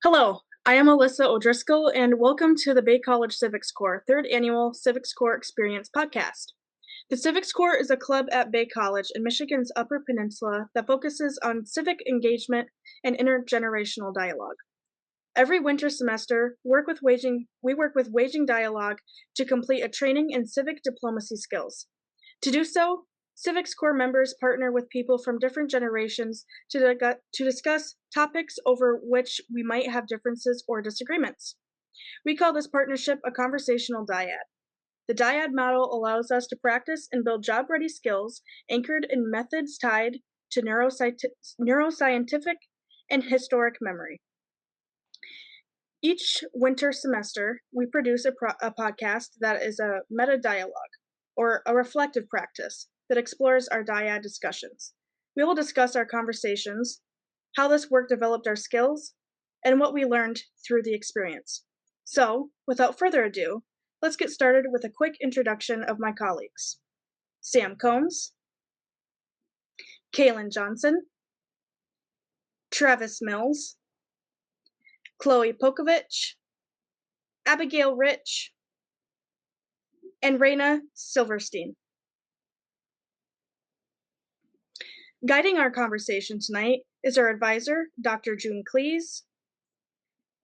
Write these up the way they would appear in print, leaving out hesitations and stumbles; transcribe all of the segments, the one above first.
Hello, I am Alyssa O'Driscoll, and welcome to the Bay College Civics Corps third annual Civics Corps Experience podcast. The Civics Corps is a club at Bay College in Michigan's Upper Peninsula that focuses on civic engagement and intergenerational dialogue. Every winter semester, we work with Waging Dialogue to complete a training in civic diplomacy skills. To do so, Civics Corps members partner with people from different generations to discuss topics over which we might have differences or disagreements. We call this partnership a conversational dyad. The dyad model allows us to practice and build job ready skills anchored in methods tied to neuroscientific and historic memory. Each winter semester, we produce a podcast that is a meta dialogue, or a reflective practice that explores our dyad discussions. We will discuss our conversations, how this work developed our skills, and what we learned through the experience. So, without further ado, let's get started with a quick introduction of my colleagues. Sam Combs, Kaylin Johnson, Travis Mills, Chloe Pokovich, Abigail Rich, and Raina Silverstein. Guiding our conversation tonight is our advisor, Dr. June Cleese,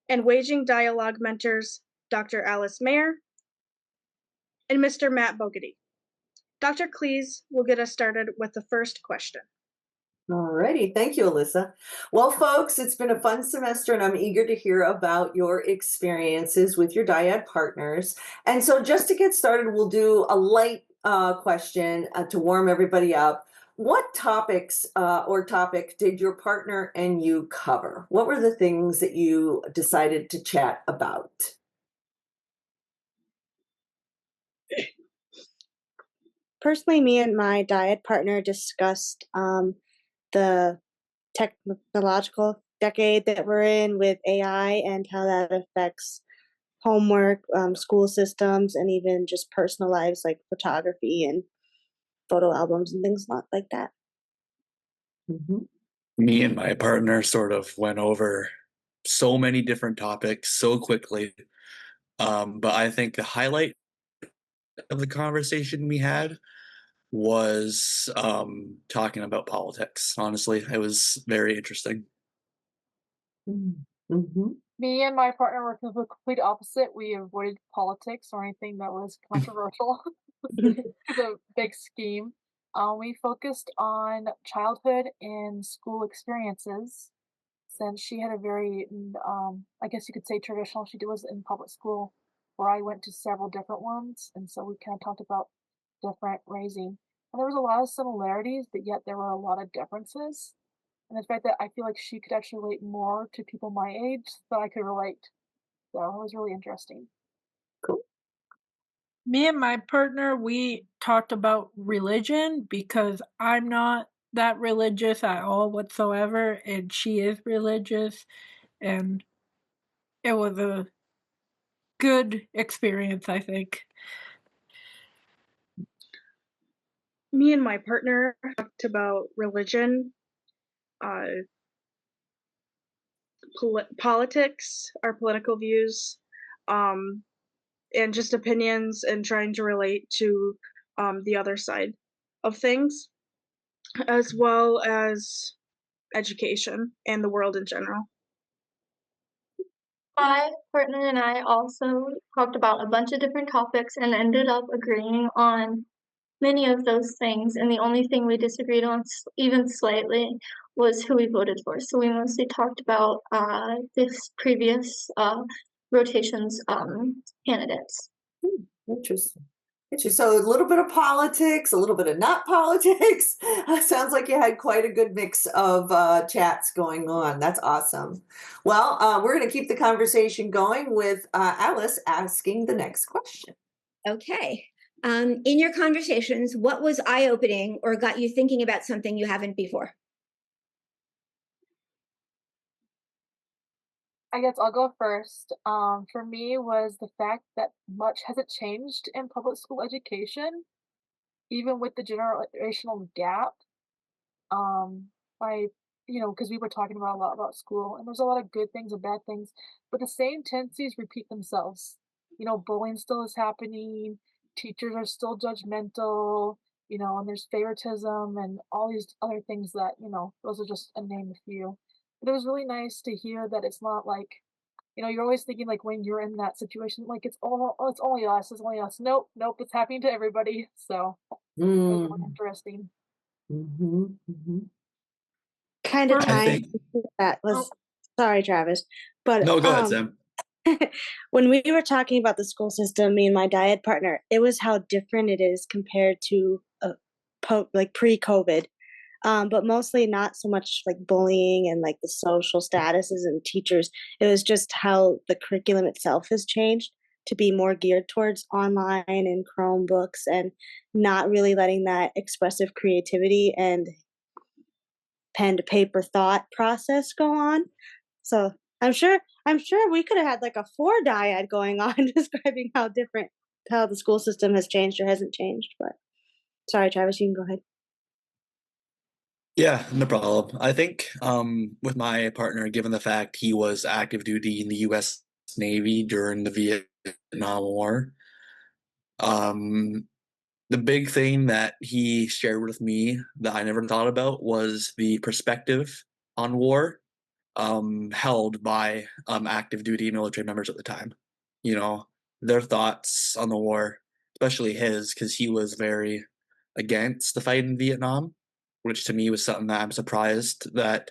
and Waging Dialogue mentors, Dr. Alice Mayer and Mr. Matt Bogarty. Dr. Cleese will get us started with the first question. Alrighty, thank you, Alyssa. Well, folks, it's been a fun semester and I'm eager to hear about your experiences with your dyad partners. And so just to get started, we'll do a light question to warm everybody up. What topics or topic did your partner and you cover? What were the things that you decided to chat about? Personally, me and my dyad partner discussed the technological decade that we're in with AI and how that affects homework, school systems, and even just personal lives like photography and photo albums and things like that. Mm-hmm. Me and my partner sort of went over so many different topics so quickly. But I think the highlight of the conversation we had was talking about politics. Honestly, it was very interesting. Mm-hmm. Me and my partner were the complete opposite. We avoided politics or anything that was controversial. The big scheme. We focused on childhood and school experiences. Since she had a very, I guess you could say traditional, she was in public school, where I went to several different ones, and so we kind of talked about different raising. And there was a lot of similarities, but yet there were a lot of differences. And the fact that I feel like she could actually relate more to people my age than I could relate. So it was really interesting. Cool. Me and my partner, we talked about religion because I'm not that religious at all whatsoever, and she is religious, and it was a good experience, I think. Me and my partner talked about religion, politics, our political views, and just opinions, and trying to relate to the other side of things, as well as education and the world in general. My partner and I also talked about a bunch of different topics and ended up agreeing on many of those things. And the only thing we disagreed on, even slightly, was who we voted for. So we mostly talked about this previous rotation's candidates. Interesting. So a little bit of politics, a little bit of not politics. Sounds like you had quite a good mix of chats going on. That's awesome. Well, we're going to keep the conversation going with Alice asking the next question. Okay. In your conversations, what was eye-opening or got you thinking about something you haven't before? I guess I'll go first. For me was the fact that much hasn't changed in public school education, even with the generational gap. My because we were talking about a lot about school, and there's a lot of good things and bad things, but the same tendencies repeat themselves. Bullying still is happening, teachers are still judgmental, and there's favoritism and all these other things that, those are just a name a few. But it was really nice to hear that it's not like, you're always thinking like when you're in that situation, like it's only us, it's only us. Nope, nope, it's happening to everybody. So it was really Mm. interesting. Mhm, mhm. Kind of For I tying think into that oh, was, sorry, Travis, but no, go ahead, Sam. when we were talking about the school system, me and my diet partner, it was how different it is compared to like pre-COVID. But mostly not so much like bullying and like the social statuses and teachers. It was just how the curriculum itself has changed to be more geared towards online and Chromebooks and not really letting that expressive creativity and pen to paper thought process go on. So I'm sure we could have had like a four dyad going on describing how the school system has changed or hasn't changed. But sorry, Travis, you can go ahead. Yeah, no problem. I think with my partner, given the fact he was active duty in the U.S. Navy during the Vietnam War, um, the big thing that he shared with me that I never thought about was the perspective on war held by active duty military members at the time. You know, their thoughts on the war, especially his, because he was very against the fight in Vietnam, which to me was something that I'm surprised that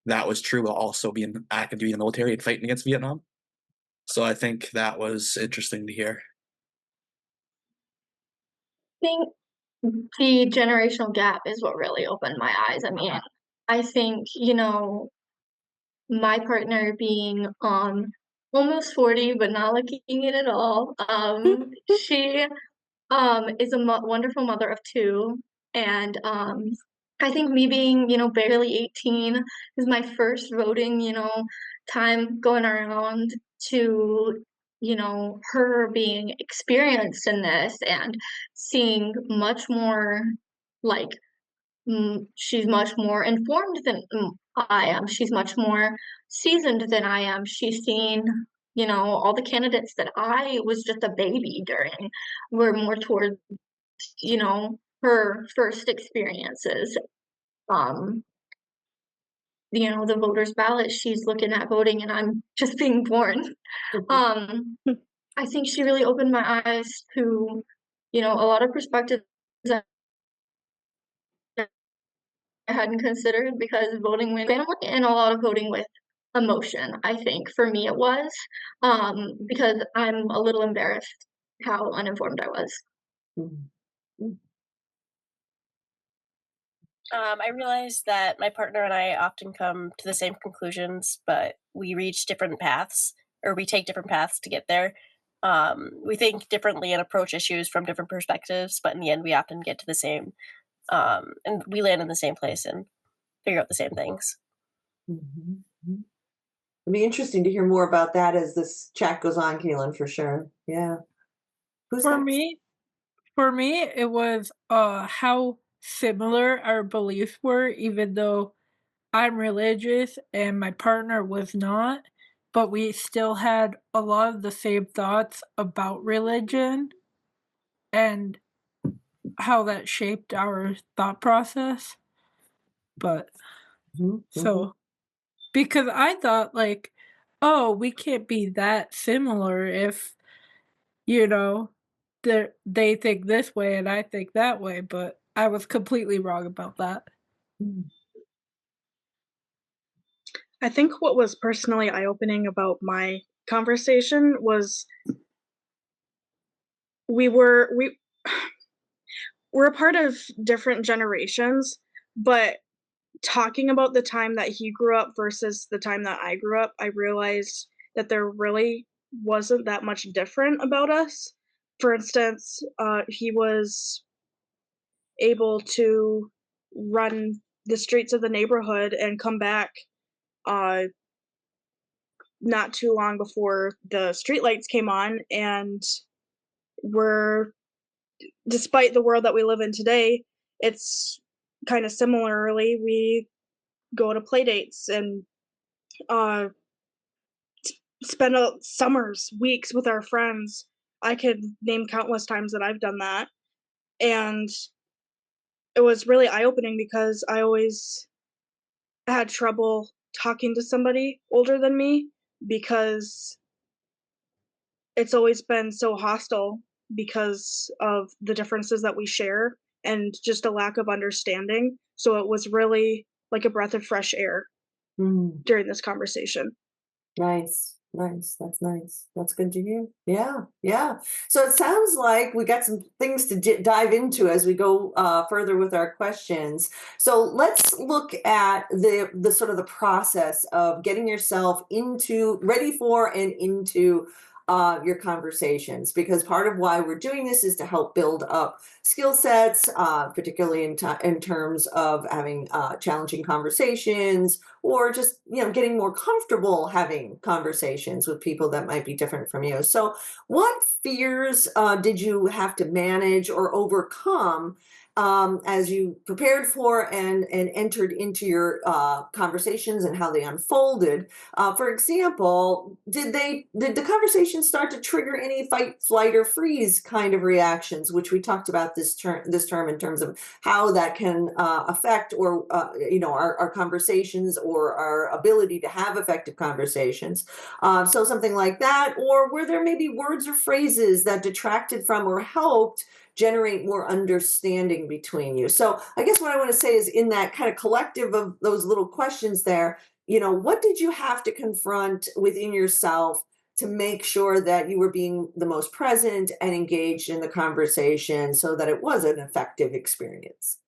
that was true while also being active duty in the military and fighting against Vietnam. So I think that was interesting to hear. Think the generational gap is what really opened my eyes. I mean, I think, my partner being almost 40 but not looking it at all. She is a wonderful mother of two, and I think me being, barely 18 is my first voting, time going around to, her being experienced in this and seeing much more like she's much more informed than I am. She's much more seasoned than I am. She's seen, all the candidates that I was just a baby during were more towards, her first experiences. Um, the voters' ballot, she's looking at voting and I'm just being born. Um, I think she really opened my eyes to, a lot of perspectives that I hadn't considered because voting with family and a lot of voting with emotion. I think for me it was because I'm a little embarrassed how uninformed I was. Mhm. I realized that my partner and I often come to the same conclusions, but we reach different paths, or we take different paths to get there. We think differently and approach issues from different perspectives, but in the end, we often get to the same, and we land in the same place and figure out the same things. Mhm, mhm. It'd be interesting to hear more about that as this chat goes on, Keelan, for sure. Yeah. Who's for next? me, for me, it was how similar our beliefs were, even though I'm religious and my partner was not, but we still had a lot of the same thoughts about religion and how that shaped our thought process. But Mhm, mhm. so, because I thought, like, oh, we can't be that similar if, you know, they think this way and I think that way, but I was completely wrong about that. Mm. I think what was personally eye-opening about my conversation was we were we we're a part of different generations, but talking about the time that he grew up versus the time that I grew up, I realized that there really wasn't that much different about us. For instance, he was able to run the streets of the neighborhood and come back uh, not too long before the streetlights came on, and we're despite the world that we live in today, it's kind of similarly. We go to play dates and uh, spend summers, weeks with our friends. I could name countless times that I've done that. And it was really eye opening because I always had trouble talking to somebody older than me because it's always been so hostile because of the differences that we share and just a lack of understanding. So it was really like a breath of fresh air Mm, during this conversation. nice. Nice. That's nice. That's good to hear. Yeah. Yeah. So it sounds like we got some things to dive into as we go further with our questions. So let's look at the sort of the process of getting yourself ready for and into your conversations, because part of why we're doing this is to help build up skill sets, particularly in terms of having challenging conversations, or just getting more comfortable having conversations with people that might be different from you. So what fears did you have to manage or overcome as you prepared for and entered into your conversations, and how they unfolded? For example, did the conversation start to trigger any fight, flight, or freeze kind of reactions, which we talked about this term in terms of how that can affect, or our conversations or our ability to have effective conversations. So something like that. Or were there maybe words or phrases that detracted from or helped generate more understanding between you? So I guess what I want to say is, in that kind of collective of those little questions there, what did you have to confront within yourself to make sure that you were being the most present and engaged in the conversation so that it was an effective experience?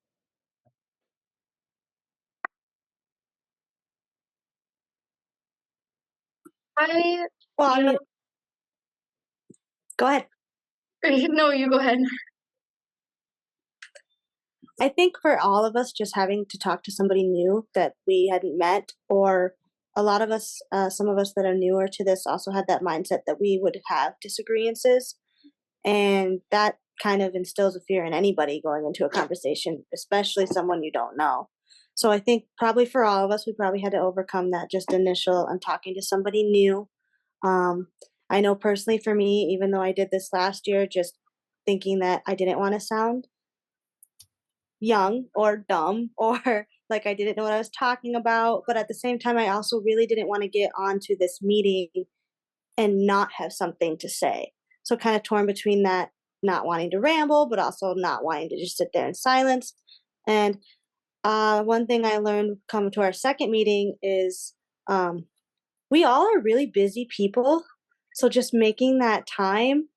I Well, I mean, go ahead. no, you go ahead. I think for all of us, just having to talk to somebody new that we hadn't met, or a lot of us, some of us that are newer to this, also had that mindset that we would have disagreements, and that kind of instills a fear in anybody going into a conversation, especially someone you don't know. So I think probably for all of us, we probably had to overcome that just initial, I'm talking to somebody new. Um, I know personally for me, even though I did this last year, just thinking that I didn't want to sound young or dumb or like I didn't know what I was talking about. But at the same time, I also really didn't want to get onto this meeting and not have something to say. So kind of torn between that, not wanting to ramble, but also not wanting to just sit there in silence. And one thing I learned coming to our second meeting is we all are really busy people. So just making that time,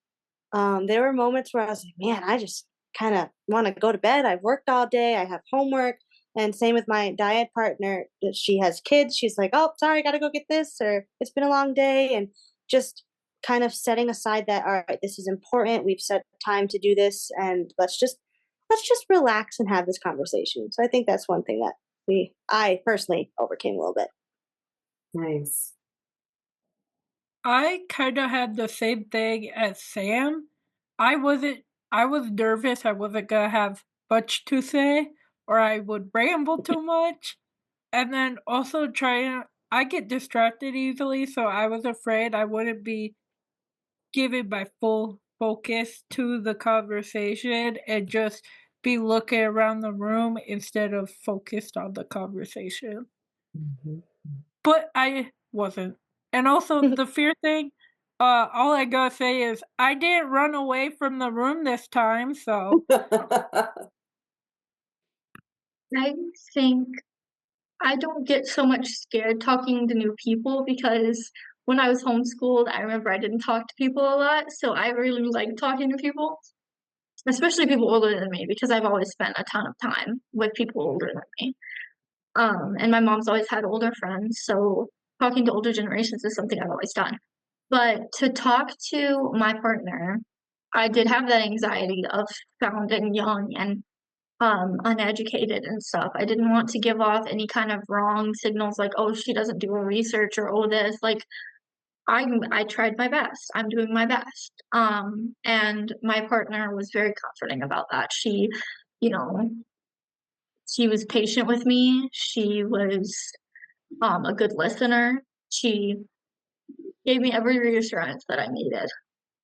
there were moments where I was like, man, I just kind of want to go to bed. I've worked all day, I have homework. And same with my diet partner. She has kids. She's like, oh, sorry, I got to go get this, or it's been a long day. And just kind of setting aside that, all right, this is important. We've set time to do this, and let's just relax and have this conversation. So I think that's one thing that I personally overcame a little bit. Nice. I kind of had the same thing as Sam. I wasn't. I was nervous. I wasn't gonna have much to say, or I would ramble too much. And then also trying. I get distracted easily, so I was afraid I wouldn't be giving my full focus to the conversation and just be looking around the room instead of focused on the conversation. Mhm. But I wasn't. And also the fear thing, all I gotta say is I didn't run away from the room this time, so I think I don't get so much scared talking to new people because when I was homeschooled, I remember I didn't talk to people a lot, so I really like talking to people, especially people older than me, because I've always spent a ton of time with people older than me. And my mom's always had older friends, so talking to older generations is something I've always done. But to talk to my partner, I did have that anxiety of sounding young and uneducated and stuff. I didn't want to give off any kind of wrong signals like, oh, she doesn't do her research, or oh this. Like I tried my best. I'm doing my best. And my partner was very comforting about that. You know, She was patient with me. She was a good listener. She gave me every reassurance that I needed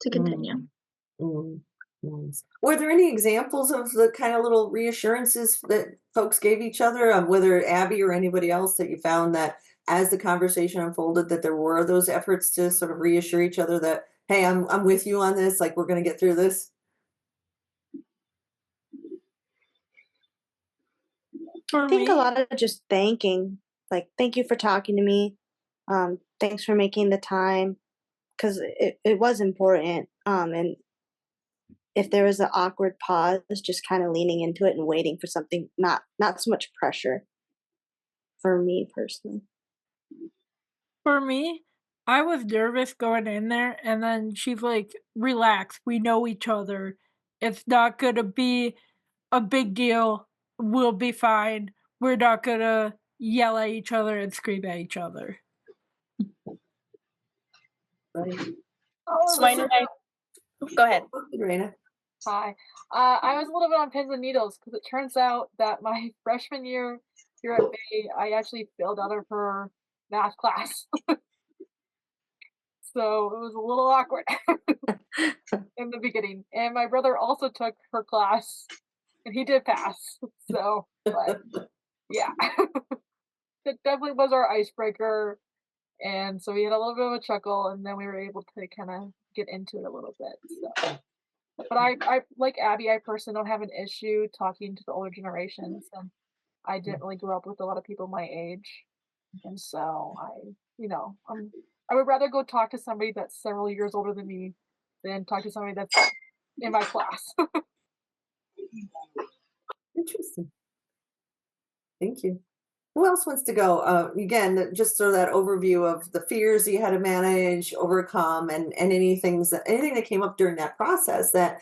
to continue. Nice. Were there any examples of the kind of little reassurances that folks gave each other, whether Abby or anybody else, that you found that as the conversation unfolded, that there were those efforts to sort of reassure each other that, hey, I'm with you on this, like we're going to get through this? For I think a me, lot of just thanking, like, thank you for talking to me. Thanks for making the time, because it was important. And if there was an awkward pause, just kind of leaning into it and waiting for something, not so much pressure for me personally. For me, I was nervous going in there, and then she's like, "Relax, we know each other. It's not gonna be a big deal. We'll be fine. We're not gonna yell at each other and scream at each other." Right. So mine and I go ahead. Raina. Hi. I was a little bit on pins and needles because it turns out that my freshman year here at Bay, I actually failed out of her math class. So it was a little awkward in the beginning. And my brother also took her class and he did pass. So, but yeah, it definitely was our icebreaker. And so we had a little bit of a chuckle and then we were able to kind of get into it a little bit. So, but I like Abby, I personally don't have an issue talking to the older generations. And I didn't really grow up with a lot of people my age. And so I would rather go talk to somebody that's several years older than me than talk to somebody that's in my class. Interesting. Thank you. Who else wants to go? Again, just sort of that overview of the fears you had to manage, overcome, and anything that came up during that process that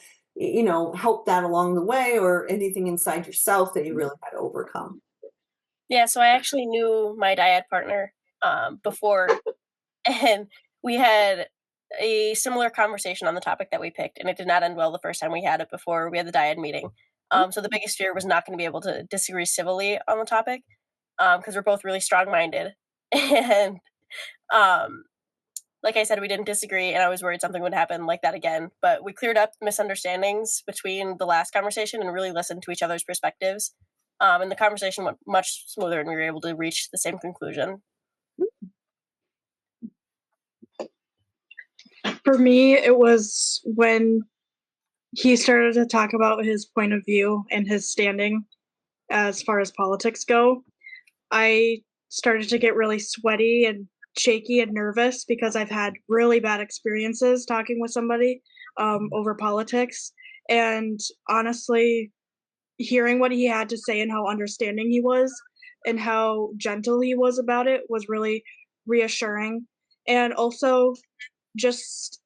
helped that along the way, or anything inside yourself that you really had to overcome. Yeah, so I actually knew my dyad partner before, and we had a similar conversation on the topic that we picked, and it did not end well the first time we had it before we had the dyad meeting. So the biggest fear was not going to be able to disagree civilly on the topic, because we're both really strong-minded. And like I said, we didn't disagree, and I was worried something would happen like that again. But we cleared up misunderstandings between the last conversation and really listened to each other's perspectives. And the conversation went much smoother, and we were able to reach the same conclusion. For me, it was when he started to talk about his point of view and his standing as far as politics go. I started to get really sweaty and shaky and nervous because I've had really bad experiences talking with somebody over politics. And honestly, hearing what he had to say and how understanding he was and how gentle he was about it was really reassuring. And also, just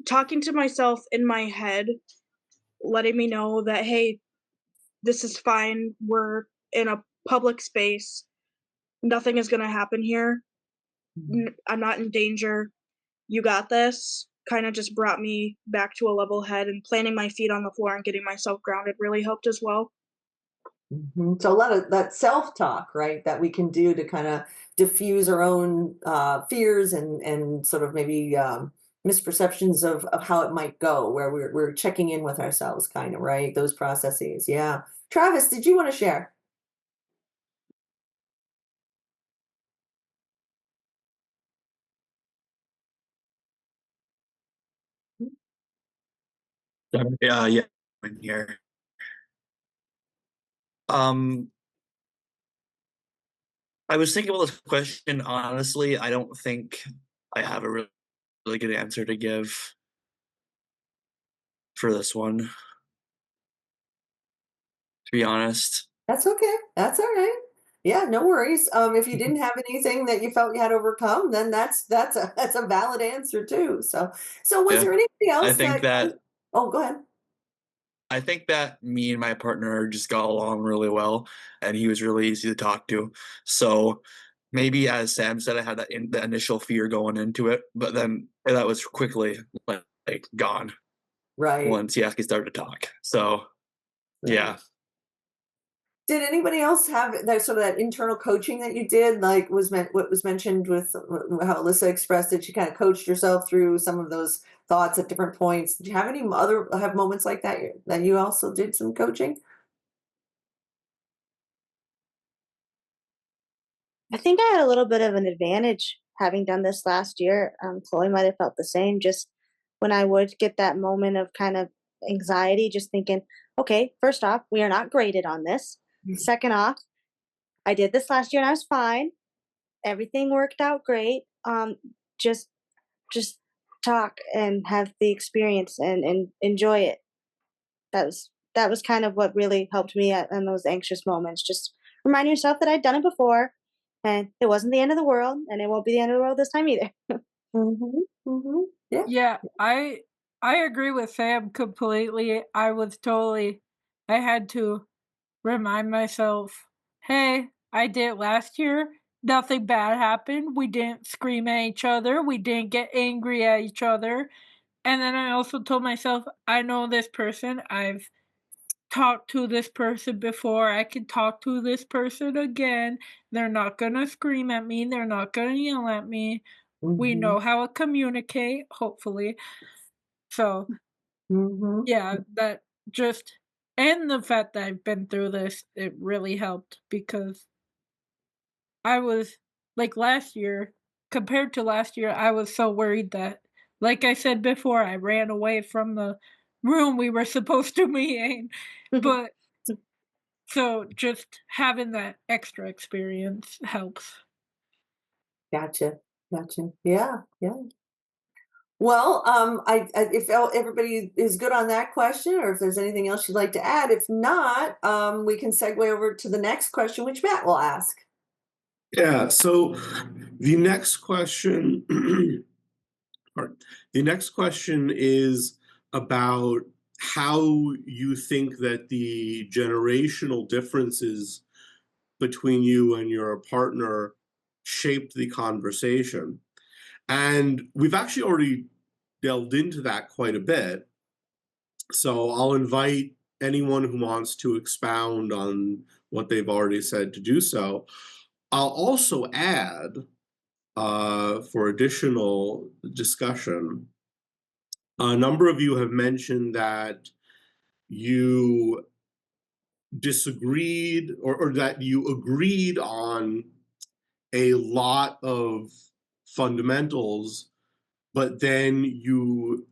talking to myself in my head, letting me know that, hey, this is fine. We're in a public space. Nothing is going to happen here. I'm not in danger. You got this. Kind of just brought me back to a level head, and planting my feet on the floor and getting myself grounded really helped as well. So a lot of that self-talk, right, that we can do to kind of diffuse our own fears and sort of maybe misperceptions of how it might go, where we're checking in with ourselves, kind of, right? Those processes. Yeah. Travis, did you want to share? Yeah, I'm here. Um, I was thinking about this question. Honestly, I don't think I have a really good answer to give for this one, to be honest. That's okay. That's all right. Yeah, no worries. If you didn't have anything that you felt you had to overcome, then that's a valid answer too. So was Yeah, there anything I else think that? that Oh, go ahead. I think that me and my partner just got along really well, and he was really easy to talk to. So maybe, as Sam said, I had the initial fear going into it, but then that was quickly like gone Right. once he actually started to talk. So Right. yeah, Did anybody else have that sort of that internal coaching that you did, like what was mentioned with how Alyssa expressed that you kind of coached yourself through some of those thoughts at different points? Did you have any other have moments like that that you also did some coaching? I think I had a little bit of an advantage having done this last year. Chloe might have felt the same. Just when I would get that moment of kind of anxiety, just thinking, okay, first off, we are not graded on this. Second off, I did this last year and I was fine. Everything worked out great. Just just talk and have the experience and enjoy it. That was kind of what really helped me in those anxious moments. Just remind yourself that I'd done it before, and it wasn't the end of the world, and it won't be the end of the world this time either. Mm-hmm. Mm-hmm. Yeah. Yeah, I agree with Sam completely. I had to remind myself, "Hey, I did it last year. Nothing bad happened. We didn't scream at each other. We didn't get angry at each other." And then I also told myself, "I know this person. I've talked to this person before. I can talk to this person again. They're not gonna scream at me. They're not gonna yell at me. We Mm-hmm. know how to communicate, hopefully." So, Mm-hmm. yeah, that just and the fact that I've been through this, it really helped because I was like last year, compared to last year, I was so worried that, like I said before, I ran away from the room we were supposed to be in. But so just having that extra experience helps. Gotcha. Gotcha. Yeah. Yeah. Well, if everybody is good on that question, or if there's anything else you'd like to add, if not, we can segue over to the next question, which Matt will ask. Yeah, so the next question, pardon, the next question is about how you think that the generational differences between you and your partner shaped the conversation. And we've actually already delved into that quite a bit. So I'll invite anyone who wants to expound on what they've already said to do so. I'll also add, for additional discussion, a number of you have mentioned that you disagreed or that you agreed on a lot of fundamentals, but then you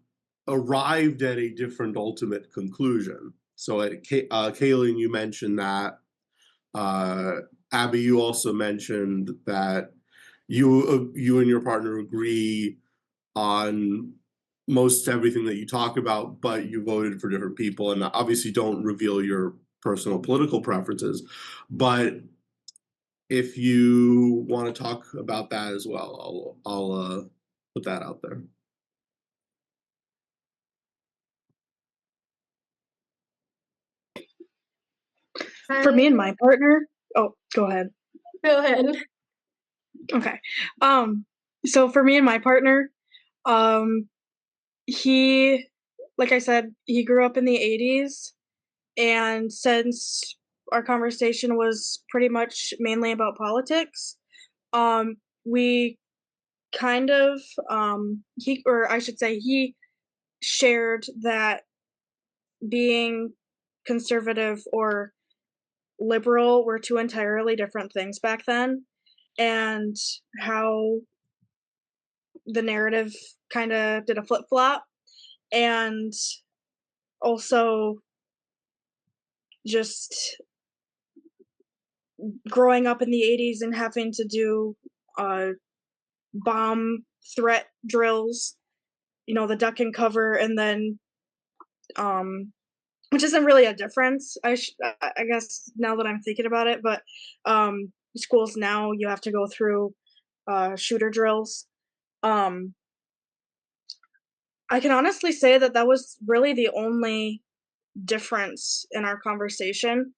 arrived at a different ultimate conclusion. So, Kaylin, you mentioned that. Abby, you also mentioned that you and your partner agree on most everything that you talk about, but you voted for different people, and obviously don't reveal your personal political preferences. But if you want to talk about that as well, I'll put that out there. For me and my partner, oh, go ahead. Go ahead. Okay. So for me and my partner, he, like I said, he grew up in the 80s, and since our conversation was pretty much mainly about politics, we kind of, he shared that being conservative or liberal were two entirely different things back then, and how the narrative kind of did a flip flop, and also just growing up in the 80s and having to do uh, bomb threat drills, the duck and cover, and then which isn't really a difference. I guess now that I'm thinking about it, but schools now you have to go through shooter drills. Um, I can honestly say that that was really the only difference in our conversation.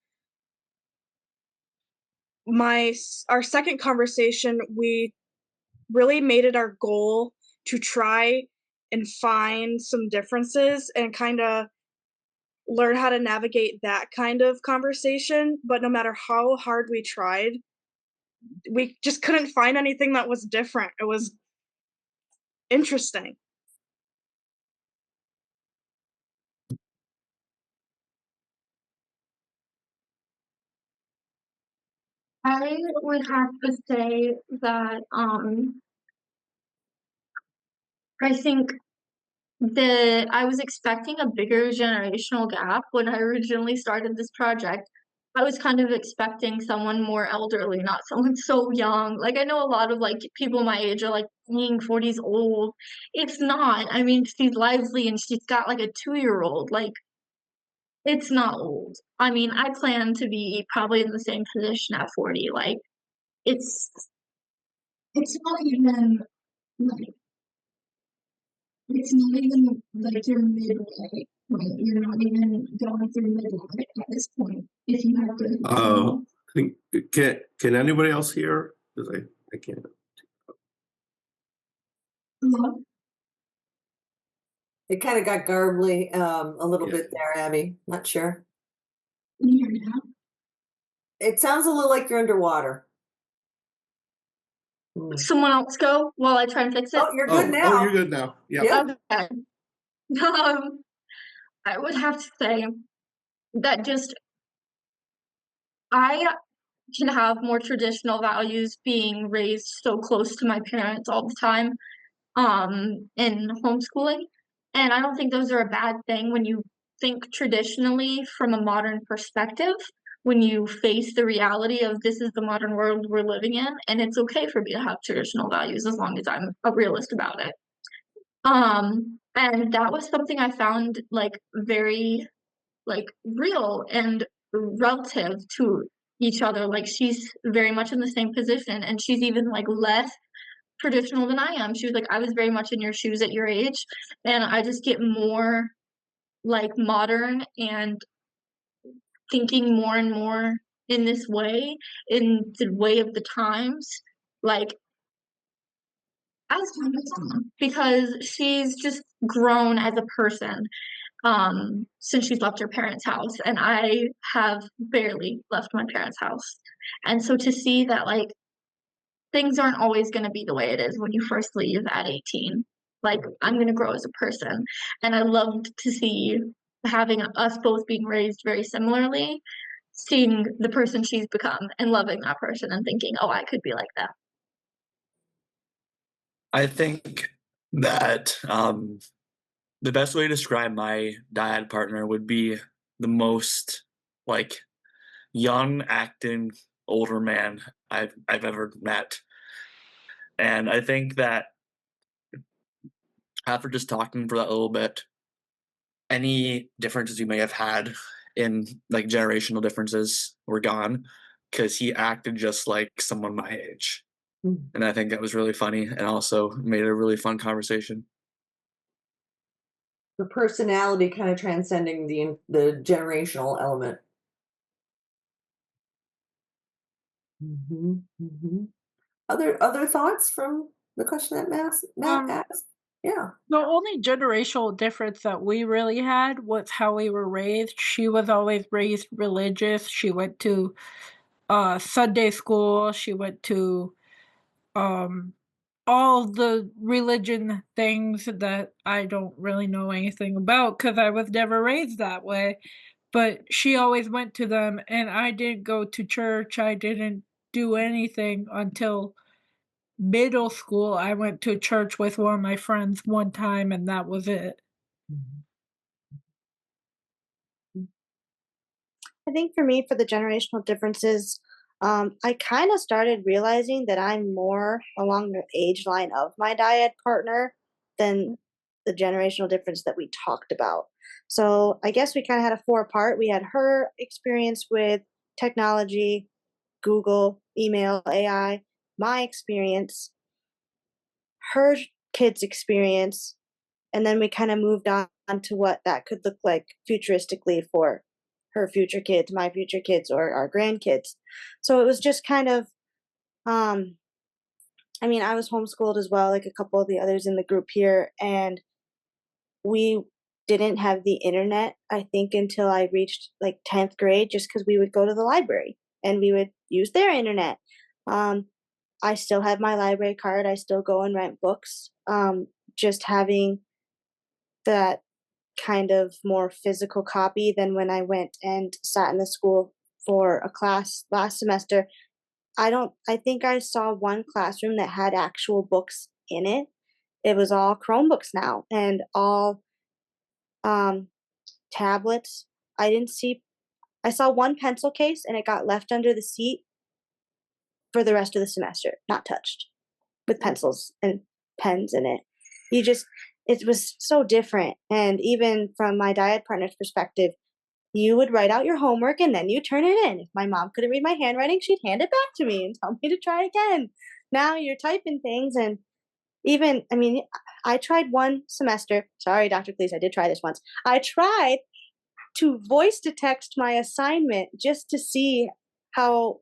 Our second conversation, we really made it our goal to try and find some differences and kind of learn how to navigate that kind of conversation, but no matter how hard we tried, we just couldn't find anything that was different. It was interesting. I would have to say that I think I was expecting a bigger generational gap when I originally started this project. I was kind of expecting someone more elderly, not someone so young. Like I know a lot of like people my age are like being 40s old. It's not. I mean, she's lively and she's got like a 2-year-old. Like it's not old. I mean, I plan to be probably in the same position at 40. Like it's it's not even like it's not even like you're midway, right? You're not even going through midlife at this point. If you have to, Can anybody else hear? Because I can't. hello? It kind of got garbly a little Yeah. bit there, Abby. Not sure. Can you hear me now? It sounds a little like you're underwater. Someone else go while I try and fix it. Oh, you're good now. Oh, you're good now. Yeah. Yeah. Okay. I would have to say that just I can have more traditional values being raised so close to my parents all the time, in homeschooling. And I don't think those are a bad thing when you think traditionally from a modern perspective, when you face the reality of this is the modern world we're living in, and it's okay for me to have traditional values as long as I'm a realist about it. And that was something I found like very like real and relative to each other. Like she's very much in the same position and she's even like less traditional than I am. She was like, I was very much in your shoes at your age, and I just get more like modern and thinking more and more in this way, in the way of the times, like as time goes on, because she's just grown as a person since she's left her parents' house, and I have barely left my parents' house. And so to see that like things aren't always going to be the way it is when you first leave at 18. Like I'm going to grow as a person, and I loved to see having us both being raised very similarly, seeing the person she's become and loving that person and thinking, oh, I could be like that. I think that the best way to describe my dyad partner would be the most like young acting older man I've ever met. And I think that after just talking for that little bit, any differences we may have had in like generational differences were gone because he acted just like someone my age. And I think that was really funny and also made it a really fun conversation. The personality kind of transcending the generational element. Other thoughts from the question that Matt asked? Yeah. The only generational difference that we really had was how we were raised. She was always raised religious. She went to Sunday school. She went to um, all the religion things that I don't really know anything about because I was never raised that way. But she always went to them, and I didn't go to church. I didn't do anything until middle school. I went to church with one of my friends one time, and that was it. I think for me, for the generational differences, I kind of started realizing that I'm more along the age line of my dyad partner than the generational difference that we talked about. So I guess we kind of had a 4-part. We had her experience with technology, Google, email, AI, my experience, her kids' experience, and then we kind of moved on to what that could look like futuristically for her future kids, my future kids, or our grandkids. So it was just kind of, I mean, I was homeschooled as well, like a couple of the others in the group here, and we didn't have the internet, I think, until I reached like 10th grade, just because we would go to the library and we would use their internet. I still have my library card. I still go and rent books. Just having that kind of more physical copy than when I went and sat in the school for a class last semester. I think I saw one classroom that had actual books in it. It was all Chromebooks now and all um, tablets. I saw one pencil case and it got left under the seat for the rest of the semester, not touched, with pencils and pens in it. It was so different. And even from my diet partner's perspective, you would write out your homework and then you turn it in. If my mom couldn't read my handwriting, she'd hand it back to me and tell me to try again. Now you're typing things, and I tried one semester. Sorry, Dr. Cleese, I did try this once. I tried to voice to text my assignment just to see how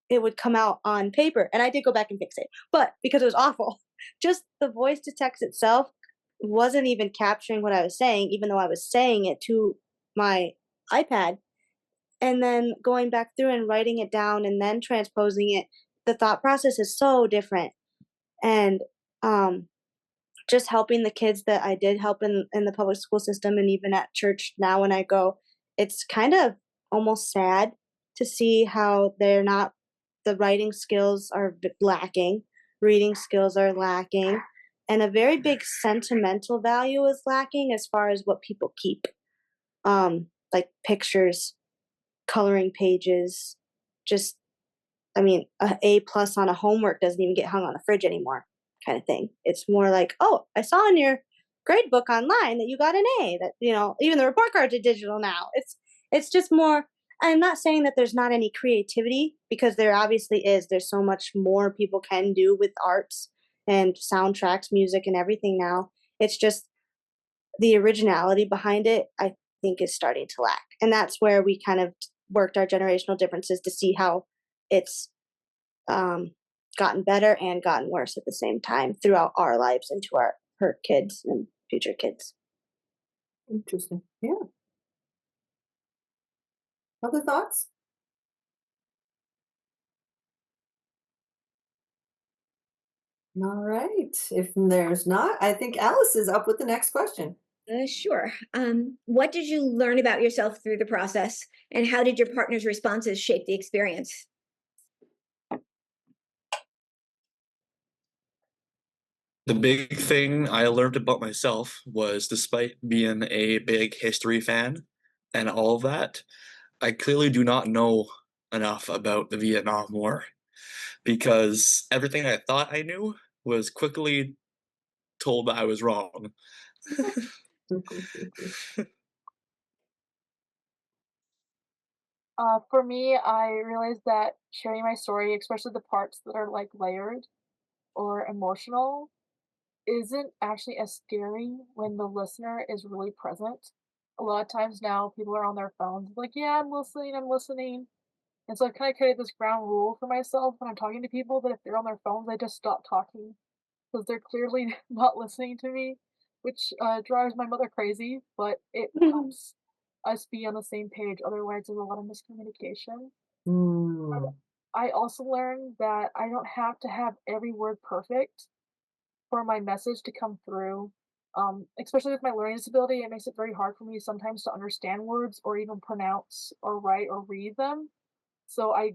it would come out on paper. And I did go back and fix it, but because it was awful, just the voice to text itself wasn't even capturing what I was saying, even though I was saying it to my iPad. And then going back through and writing it down and then transposing it, the thought process is so different. And just helping the kids that I did help in the public school system and even at church now when I go, it's kind of almost sad to see how the writing skills are lacking, reading skills are lacking, and a very big sentimental value is lacking as far as what people keep, like pictures, coloring pages, just, a plus on a homework doesn't even get hung on the fridge anymore, kind of thing. It's more like, oh, I saw in your grade book online that you got an A. That even the report cards are digital now. It's just more. I'm not saying that there's not any creativity, because there obviously is. There's so much more people can do with arts and soundtracks, music, and everything now. It's just the originality behind it, I think, is starting to lack. And that's where we kind of worked our generational differences to see how it's gotten better and gotten worse at the same time throughout our lives and to her kids and future kids. Interesting. Yeah. Other thoughts? All right. If there's not, I think Alice is up with the next question. Sure. What did you learn about yourself through the process, and how did your partner's responses shape the experience? The big thing I learned about myself was, despite being a big history fan and all of that, I clearly do not know enough about the Vietnam War, because everything I thought I knew was quickly told that I was wrong. For me, I realized that sharing my story, especially the parts that are like layered or emotional, isn't actually as scary when the listener is really present. A lot of times now, people are on their phones, like, yeah, I'm listening, I'm listening. And so I've kind of created this ground rule for myself when I'm talking to people that if they're on their phones, I just stop talking because they're clearly not listening to me, which drives my mother crazy, but it helps us be on the same page. Otherwise, there's a lot of miscommunication. And Mm. I also learned that I don't have to have every word perfect for my message to come through. Especially with my learning disability, it makes it very hard for me sometimes to understand words or even pronounce or write or read them. So I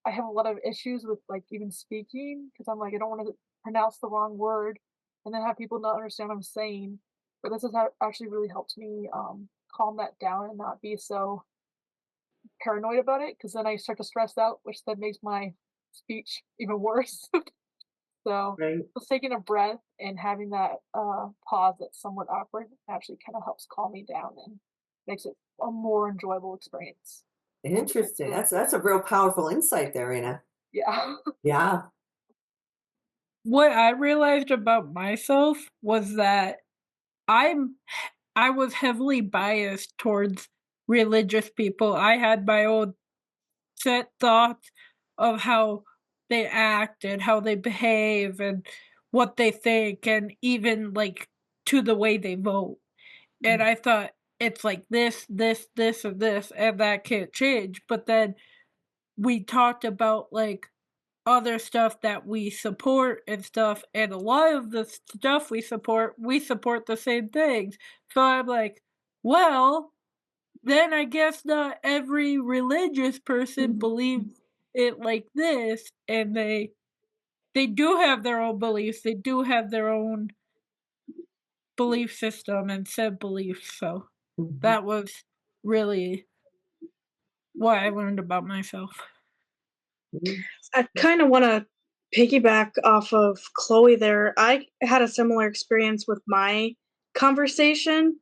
have a lot of issues with like even speaking because I'm like I don't want to pronounce the wrong word and then have people not understand what I'm saying. But this has actually really helped me calm that down and not be so paranoid about it because then I start to stress out, which then makes my speech even worse. So Right. just taking a breath and having that pause that's somewhat awkward actually kind of helps calm me down and makes it a more enjoyable experience. Interesting. So, That's a real powerful insight there, Rena. yeah. Yeah. What I realized about myself was that I'm I was heavily biased towards religious people. I had my own set thoughts of how they act and how they behave and what they think, and even like to the way they vote. And I thought it's like this, this, this, and this, and that can't change. But then we talked about like other stuff that we support and stuff, and a lot of the stuff we support the same things. So I'm like, well, then I guess not every religious person believes it like this, and they do have their own beliefs. They do have their own belief system and set beliefs. So that was really what I learned about myself. I kind of want to piggyback off of Chloe there. I had a similar experience with my conversation.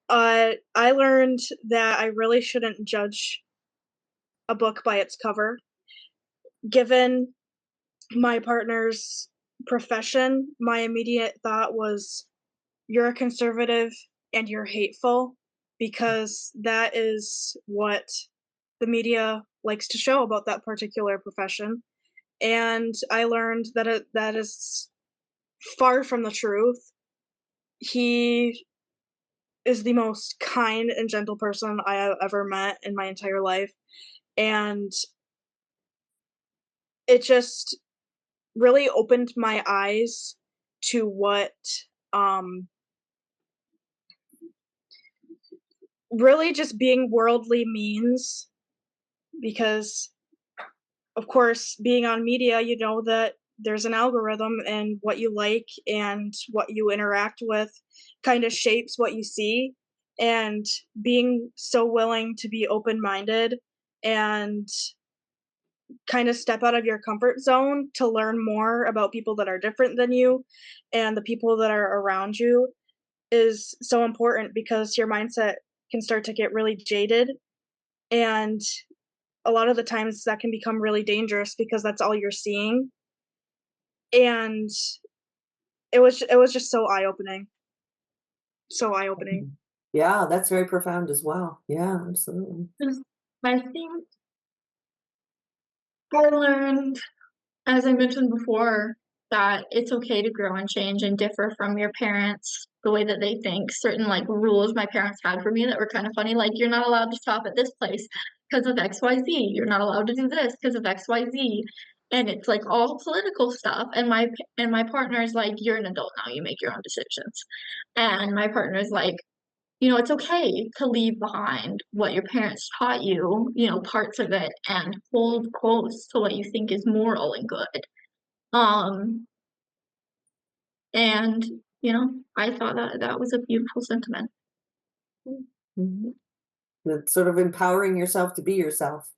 I learned that I really shouldn't judge a book by its cover. Given my partner's profession, my immediate thought was, you're a conservative and you're hateful, because that is what the media likes to show about that particular profession. And I learned that that is far from the truth. He is the most kind and gentle person I have ever met in my entire life, and it just really opened my eyes to what, um, really just being worldly means, because of course, being on media, you know that there's an algorithm, and what you like and what you interact with kind of shapes what you see. And being so willing to be open minded and kind of step out of your comfort zone to learn more about people that are different than you and the people that are around you is so important, because your mindset can start to get really jaded, and a lot of the times that can become really dangerous because that's all you're seeing. And it was just so eye-opening. So eye-opening. Yeah, that's very profound as well. Yeah, absolutely. I think I learned, as I mentioned before, that it's okay to grow and change and differ from your parents, the way that they think. Certain like rules my parents had for me that were kind of funny, like you're not allowed to stop at this place because of XYZ. You're not allowed to do this because of XYZ. And it's like all political stuff. And my partner is like, you're an adult now, you make your own decisions. And my partner is like, it's okay to leave behind what your parents taught you, parts of it, and hold close to what you think is moral and good. Um, and, I thought that was a beautiful sentiment. Mhm. It's sort of empowering yourself to be yourself.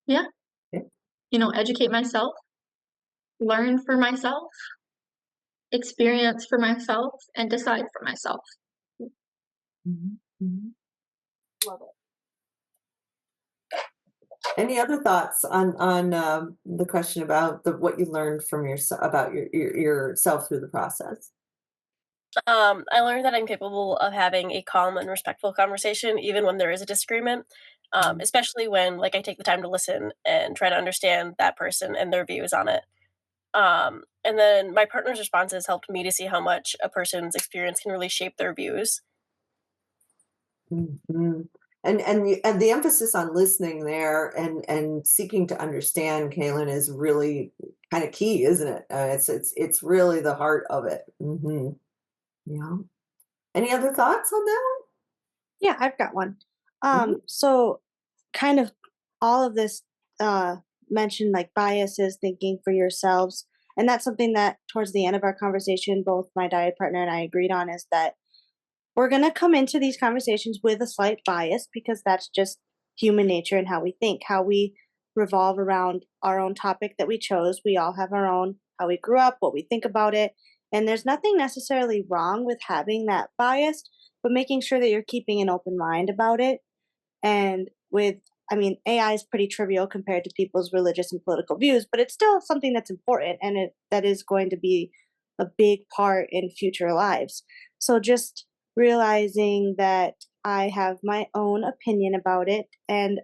Yeah. Yeah. Educate myself, learn for myself, experience for myself, and decide for myself. Mhm, mhm. Love it. Any other thoughts on the question about what you learned from about yourself through the process? I learned that I'm capable of having a calm and respectful conversation, even when there is a disagreement, especially when like I take the time to listen and try to understand that person and their views on it. And then my partner's responses helped me to see how much a person's experience can really shape their views. Mhm. And the emphasis on listening there and seeking to understand, Kaylin, is really kind of key, isn't it? It's really the heart of it. Yeah. Any other thoughts on that Yeah, I've got one. one? So kind of all of this mentioned like biases, thinking for yourselves. And that's something that towards the end of our conversation, both my diet partner and I agreed on, is that we're going to come into these conversations with a slight bias, because that's just human nature and how we think, how we revolve around our own topic that we chose. We all have our own, how we grew up, what we think about it. And there's nothing necessarily wrong with having that bias, but making sure that you're keeping an open mind about it. And AI is pretty trivial compared to people's religious and political views, but it's still something that's important, and that is going to be a big part in future lives. So just realizing that I have my own opinion about it, and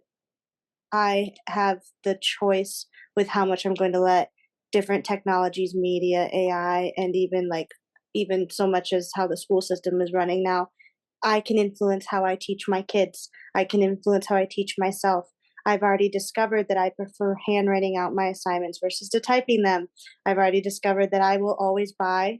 I have the choice with how much I'm going to let different technologies, media, AI, and even so much as how the school system is running now, I can influence how I teach my kids. I can influence how I teach myself. I've already discovered that I prefer handwriting out my assignments versus to typing them. I've already discovered that I will always buy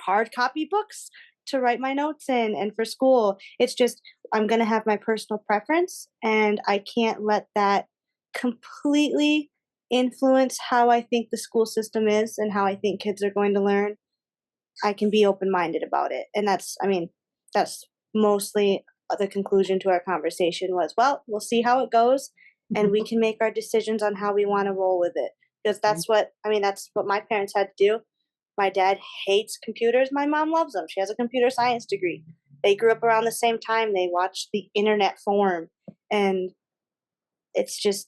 hard copy books to write my notes in and for school. It's just, I'm going to have my personal preference, and I can't let that completely influence how I think the school system is and how I think kids are going to learn. I can be open-minded about it. And that's mostly the conclusion to our conversation was, well, we'll see how it goes and we can make our decisions on how we want to roll with it. Because that's what my parents had to do. My dad hates computers. My mom loves them. She has a computer science degree. They grew up around the same time. They watched the internet form. And it's just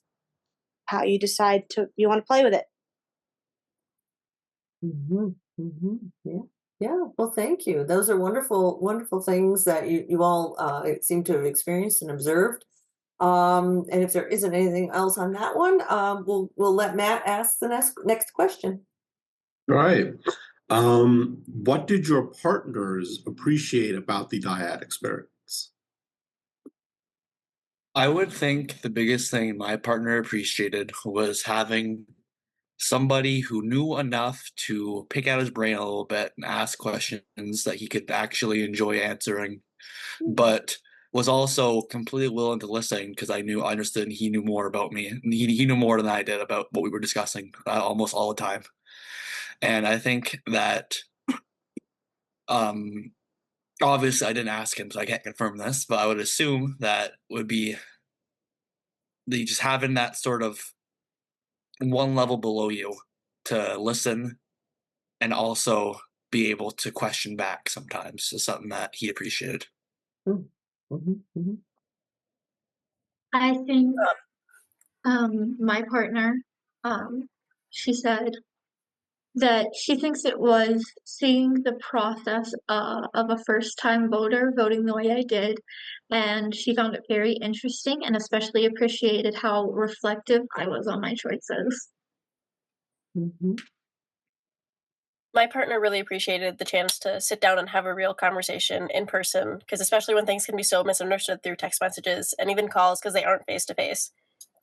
how you decide you want to play with it. Yeah. Yeah. Well, thank you. Those are wonderful, wonderful things that you all seem to have experienced and observed. And if there isn't anything else on that one, we'll let Matt ask the next question. All right. What did your partners appreciate about the dyad experience? I would think the biggest thing my partner appreciated was having somebody who knew enough to pick out his brain a little bit and ask questions that he could actually enjoy answering, but was also completely willing to listen because I understood he knew more about me. And he knew more than I did about what we were discussing almost all the time. And I think that, obviously, I didn't ask him, so I can't confirm this, but I would assume that would be just having that sort of one level below you to listen and also be able to question back sometimes is something that he appreciated. I think my partner, she said that she thinks it was seeing the process of a first-time voter voting the way I did, and she found it very interesting and especially appreciated how reflective I was on my choices. My partner really appreciated the chance to sit down and have a real conversation in person, because especially when things can be so misunderstood through text messages and even calls because they aren't face to face.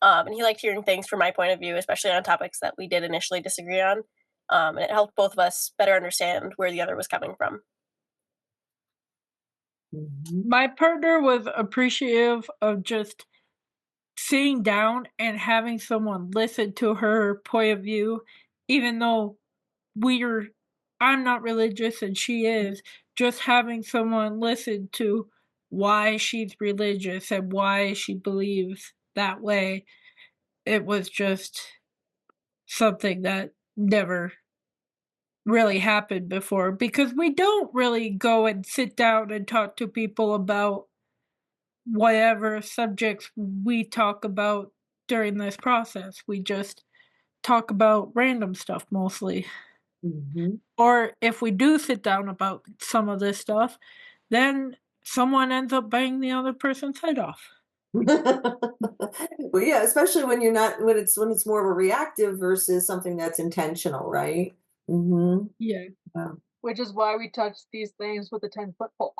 And he liked hearing things from my point of view, especially on topics that we did initially disagree on. And it helped both of us better understand where the other was coming from. My partner was appreciative of just sitting down and having someone listen to her point of view, even though I'm not religious and she is, just having someone listen to why she's religious and why she believes that way. It was just something that never really happened before, because we don't really go and sit down and talk to people about whatever subjects we talk about during this process. We just talk about random stuff mostly. Or if we do sit down about some of this stuff, then someone ends up banging the other person's head off. Well, yeah, especially when it's more of a reactive versus something that's intentional, right? Yeah. Which is why we touch these things with a 10-foot pole.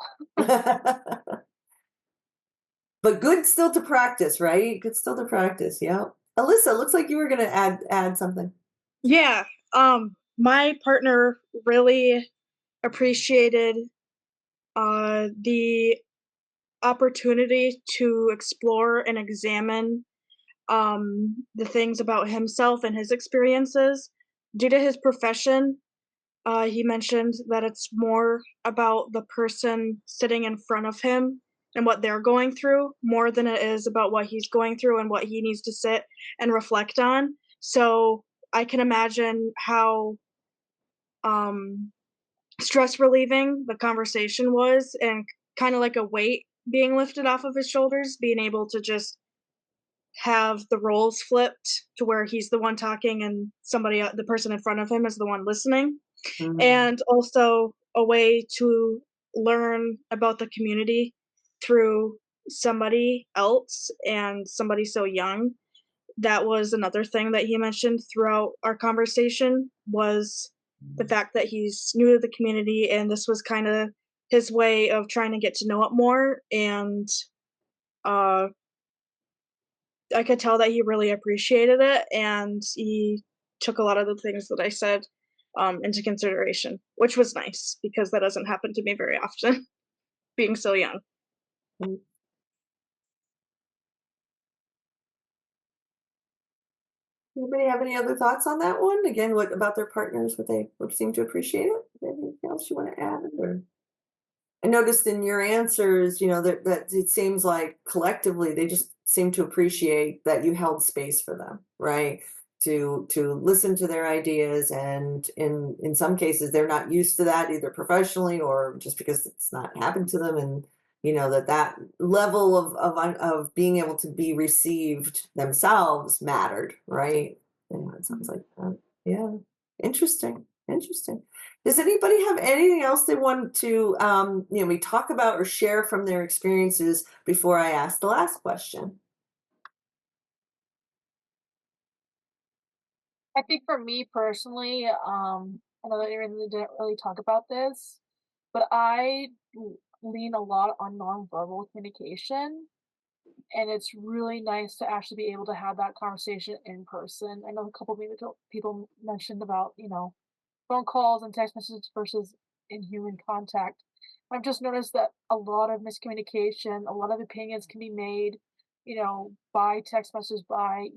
But good still to practice, right? Good still to practice. Yeah. Alyssa, looks like you were going to add something. Yeah. My partner really appreciated the opportunity to explore and examine the things about himself and his experiences. Due to his profession, he mentioned that it's more about the person sitting in front of him and what they're going through more than it is about what he's going through and what he needs to sit and reflect on. So I can imagine how stress relieving the conversation was, and kind of like a weight being lifted off of his shoulders, being able to just have the roles flipped to where he's the one talking and the person in front of him is the one listening. And also a way to learn about the community through somebody else and somebody so young. That was another thing that he mentioned throughout our conversation, was the fact that he's new to the community, and this was kind of his way of trying to get to know it more, and I could tell that he really appreciated it, and he took a lot of the things that I said into consideration, which was nice because that doesn't happen to me very often, being so young. Mm. Anybody have any other thoughts on that one? Again, what about their partners? Would they would seem to appreciate it? Anything else you want to add? Or I noticed in your answers, that it seems like collectively they just seem to appreciate that you held space for them, right? To listen to their ideas, and in some cases they're not used to that either professionally or just because it's not happened to them, and that level of being able to be received themselves mattered, right? It sounds like that. Yeah, interesting. Does anybody have anything else they want to, we talk about or share from their experiences before I ask the last question? I think for me personally, I know that you really didn't really talk about this, but I lean a lot on nonverbal communication, and it's really nice to actually be able to have that conversation in person. I know a couple of people mentioned about, phone calls and text messages versus in human contact. I've just noticed that a lot of miscommunication, a lot of opinions can be made, by text messages, by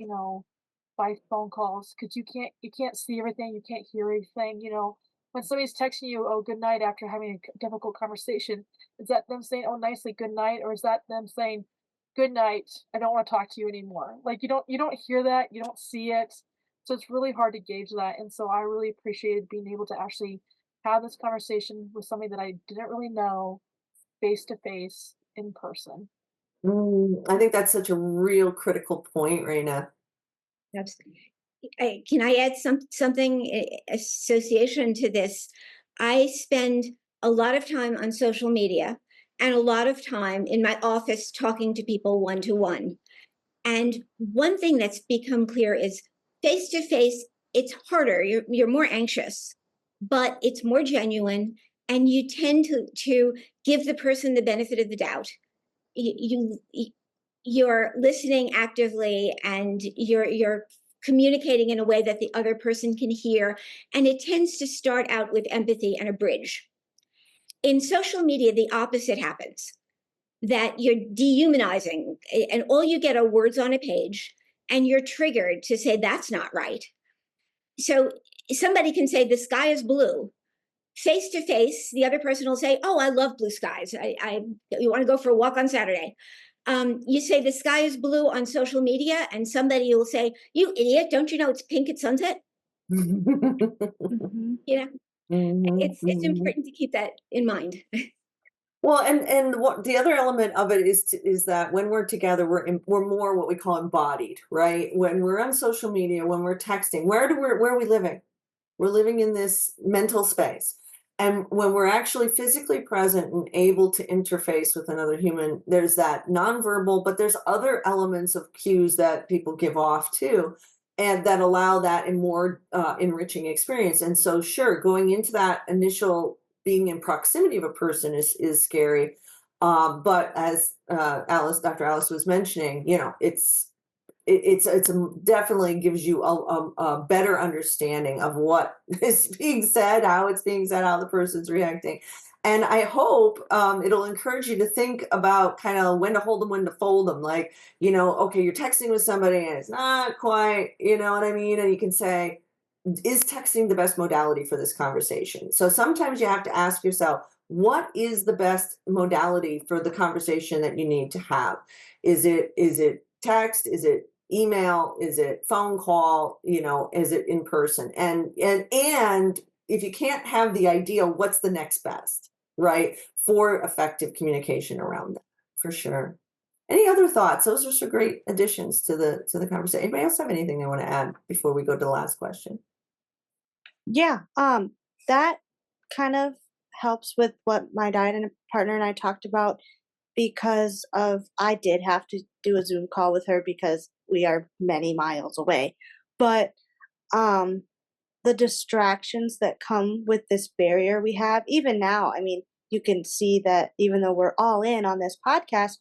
phone calls, because you can't see everything, you can't hear everything. When somebody's texting you, "Oh, good night," after having a difficult conversation, is that them saying, "Oh, nicely, good night," or is that them saying, "Good night, I don't want to talk to you anymore"? Like you don't hear that, you don't see it, so it's really hard to gauge that. And so I really appreciated being able to actually have this conversation with somebody that I didn't really know, face to face, in person. I think that's such a real critical point, Raina. Absolutely. Can I add something association to this? I spend a lot of time on social media and a lot of time in my office talking to people one to one. And one thing that's become clear is face to face, it's harder. You're more anxious, but it's more genuine, and you tend to give the person the benefit of the doubt. You're listening actively, and you're communicating in a way that the other person can hear, and it tends to start out with empathy and a bridge. In social media, the opposite happens, that you're dehumanizing, and all you get are words on a page, and you're triggered to say that's not right. So somebody can say the sky is blue. Face to face, the other person will say, "Oh, I love blue skies. You want to go for a walk on Saturday?" You say the sky is blue on social media, and somebody will say, "You idiot! Don't you know it's pink at sunset?" Mhm. It's important to keep that in mind. Well, and what the other element of it is that when we're together, we're more what we call embodied, right? When we're on social media, when we're texting, where are we living? We're living in this mental space. And when we're actually physically present and able to interface with another human, there's that nonverbal, but there's other elements of cues that people give off too, and that allow that in more enriching experience. And so, sure, going into that initial being in proximity of a person is scary. But as Dr. Alice was mentioning, it's definitely gives you a better understanding of what is being said, how it's being said, how the person's reacting. And I hope it'll encourage you to think about kind of when to hold them, when to fold them. Like, okay, you're texting with somebody and it's not quite, you know what I mean? And you can say, is texting the best modality for this conversation? So sometimes you have to ask yourself, what is the best modality for the conversation that you need to have? Is it text? Is it email? Is it phone call? Is it in person? And if you can't have the ideal, what's the next best, right? For effective communication around that, for sure. Any other thoughts? Those are some great additions to the conversation. Anybody else have anything they want to add before we go to the last question? Yeah, that kind of helps with what my diet and partner and I talked about, because of I did have to do a Zoom call with her because we are many miles away. But the distractions that come with this barrier we have, even now, I mean, you can see that even though we're all in on this podcast,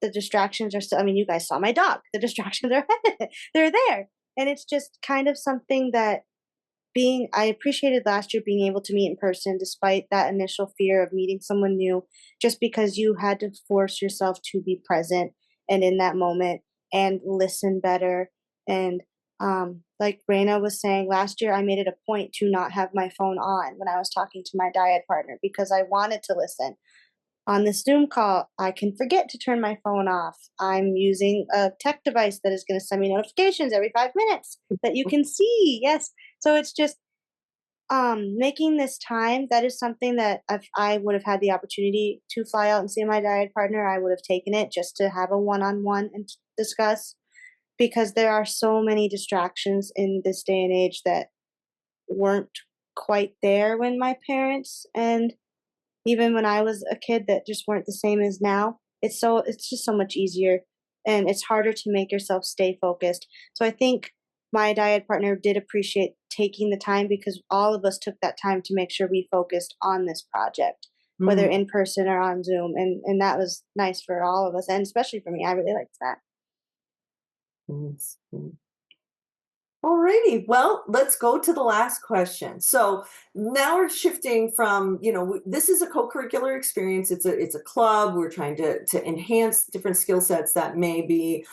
the distractions are still, I mean, you guys saw my dog. The distractions are they're there. And it's just kind of something that I appreciated last year being able to meet in person despite that initial fear of meeting someone new, just because you had to force yourself to be present and in that moment and listen better. And like Raina was saying, last year I made it a point to not have my phone on when I was talking to my dyad partner because I wanted to listen. On this Zoom call, I can forget to turn my phone off. I'm using a tech device that is going to send me notifications every 5 minutes that you can see. Yes. So it's just making this time. That is something that if I would have had the opportunity to fly out and see my dyad partner, I would have taken it just to have a one-on-one and discuss, because there are so many distractions in this day and age that weren't quite there when my parents and even when I was a kid that just weren't the same as now. It's just so much easier, and it's harder to make yourself stay focused. So I think my dyad partner did appreciate taking the time, because all of us took that time to make sure we focused on this project, whether in person or on Zoom, and that was nice for all of us, and especially for me. I really liked that. Alrighty, well, let's go to the last question. So now we're shifting from, this is a co-curricular experience. It's a club. We're trying to enhance different skill sets that may be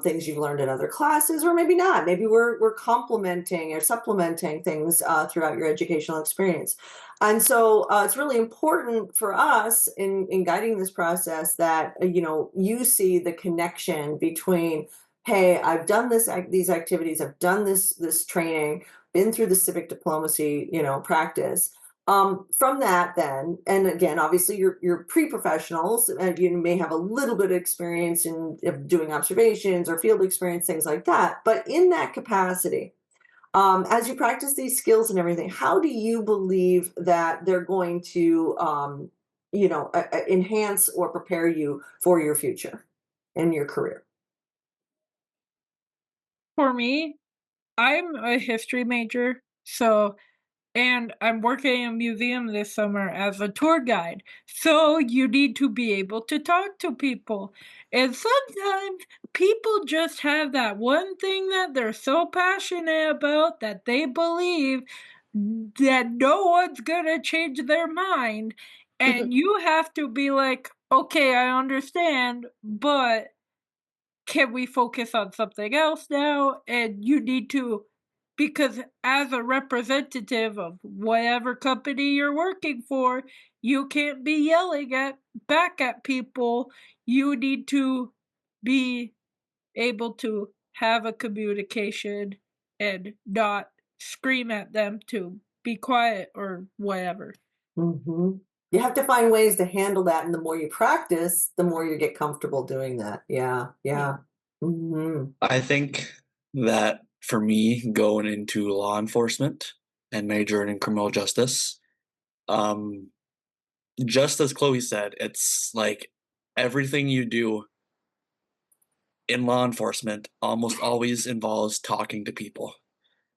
things you've learned in other classes, or maybe not. Maybe we're complementing or supplementing things throughout your educational experience. And so it's really important for us in guiding this process that, you see the connection between, hey, I've done these activities, I've done this training, been through the civic diplomacy, practice. From that then, and again, obviously you're pre-professionals, and you may have a little bit of experience in doing observations or field experience, things like that. But in that capacity, as you practice these skills and everything, how do you believe that they're going to, enhance or prepare you for your future and your career? For me, I'm a history major, and I'm working in a museum this summer as a tour guide. So you need to be able to talk to people. And sometimes people just have that one thing that they're so passionate about that they believe that no one's gonna change their mind. And you have to be like, okay, I understand, but can we focus on something else now? And you need to, because as a representative of whatever company you're working for, you can't be yelling back at people. You need to be able to have a communication and not scream at them to be quiet or whatever. Mm-hmm. You have to find ways to handle that, and the more you practice, the more you get comfortable doing that. Yeah. Mm-hmm. I think that for me, going into law enforcement and majoring in criminal justice, just as Chloe said, it's like everything you do in law enforcement almost always involves talking to people.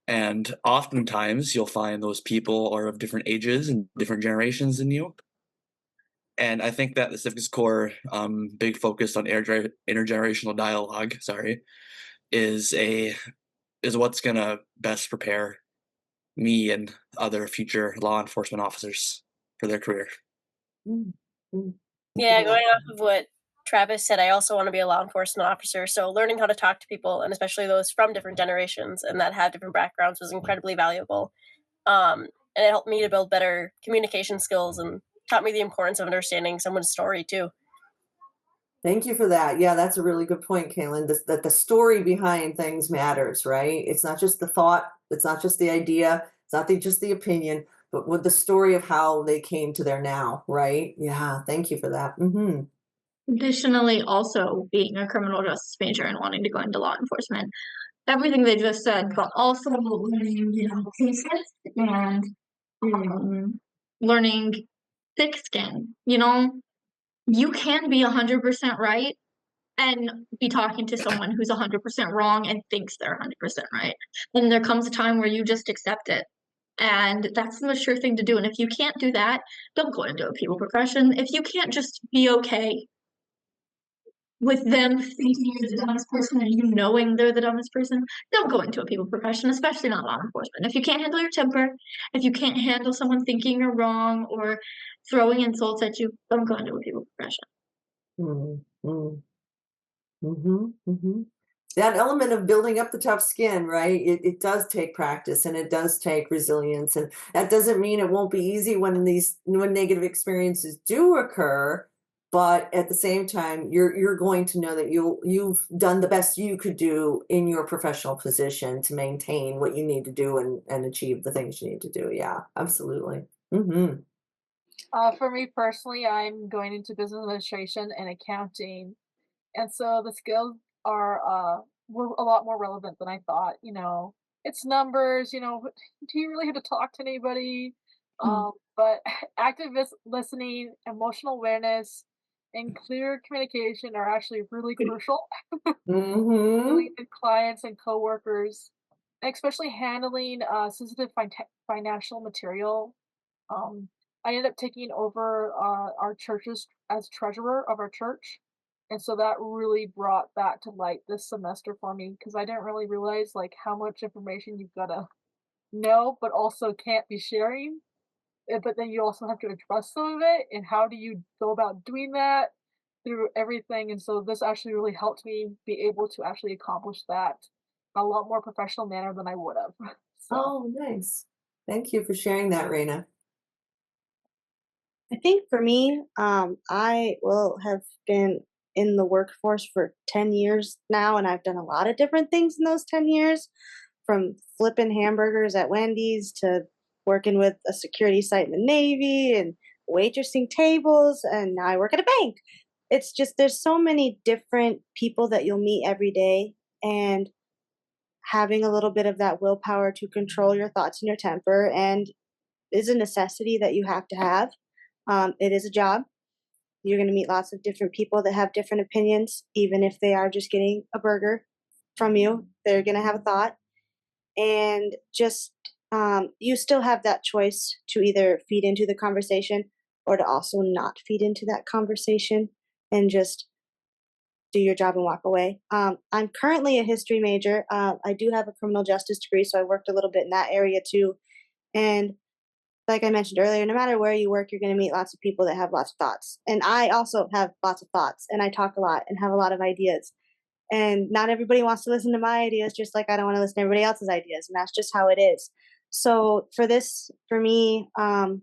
And oftentimes you'll find those people are of different ages and different generations than you. And I think that the Civics Corps big focus on intergenerational dialogue, is what's gonna best prepare me and other future law enforcement officers for their career. Mm-hmm. Yeah, going off of what Travis said, I also want to be a law enforcement officer. So learning how to talk to people, and especially those from different generations and that have different backgrounds, was incredibly valuable. And it helped me to build better communication skills and taught me the importance of understanding someone's story too. Thank you for that. Yeah, that's a really good point, Kaylin. That the story behind things matters, right? It's not just the thought, it's not just the idea, it's not just the opinion, but with the story of how they came to their now, right? Yeah, thank you for that. Mm-hmm. Additionally, also being a criminal justice major and wanting to go into law enforcement, everything they just said, but also learning, cases and learning thick skin. You can be 100% right and be talking to someone who's 100% wrong and thinks they're 100% right. And there comes a time where you just accept it. And that's the most sure thing to do. And if you can't do that, don't go into a people profession. If you can't just be okay with them thinking you're the dumbest person and you knowing they're the dumbest person, don't go into a people profession, especially not law enforcement. If you can't handle your temper, if you can't handle someone thinking you're wrong or throwing insults at you, don't go into a people profession. That element of building up the tough skin, right? It does take practice and it does take resilience. And that doesn't mean it won't be easy when negative experiences do occur. But at the same time, you're going to know that you've done the best you could do in your professional position to maintain what you need to do and achieve the things you need to do. Yeah, absolutely. For me personally, I'm going into business administration and accounting, and so the skills are were a lot more relevant than I thought. It's numbers. Do you really have to talk to anybody? But active listening, emotional awareness, and clear communication are actually really crucial. Mm-hmm. Dealing with clients and coworkers, and especially handling sensitive financial material. Um, I ended up taking over our churches as treasurer of our church, and so that really brought that to light this semester for me because I didn't really realize like how much information you've gotta know, but also can't be sharing. But then you also have to address some of it, and how do you go about doing that through everything? And so this actually really helped me be able to actually accomplish that a lot more professional manner than I would have. So. Oh, nice. Thank you for sharing that, Raina. I think for me, I will have been in the workforce for 10 years now, and I've done a lot of different things in those 10 years, from flipping hamburgers at Wendy's to working with a security site in the Navy and waitressing tables, and now I work at a bank. It's just there's so many different people that you'll meet every day, and having a little bit of that willpower to control your thoughts and your temper and is a necessity that you have to have. It is a job. You're going to meet lots of different people that have different opinions, even if they are just getting a burger from you. They're going to have a thought. And just, you still have that choice to either feed into the conversation or to also not feed into that conversation and just do your job and walk away. I'm currently a history major. I do have a criminal justice degree, so I worked a little bit in that area too. And like I mentioned earlier, no matter where you work, you're going to meet lots of people that have lots of thoughts. And I also have lots of thoughts, and I talk a lot and have a lot of ideas. And not everybody wants to listen to my ideas, just like I don't want to listen to everybody else's ideas. And that's just how it is. So for me, I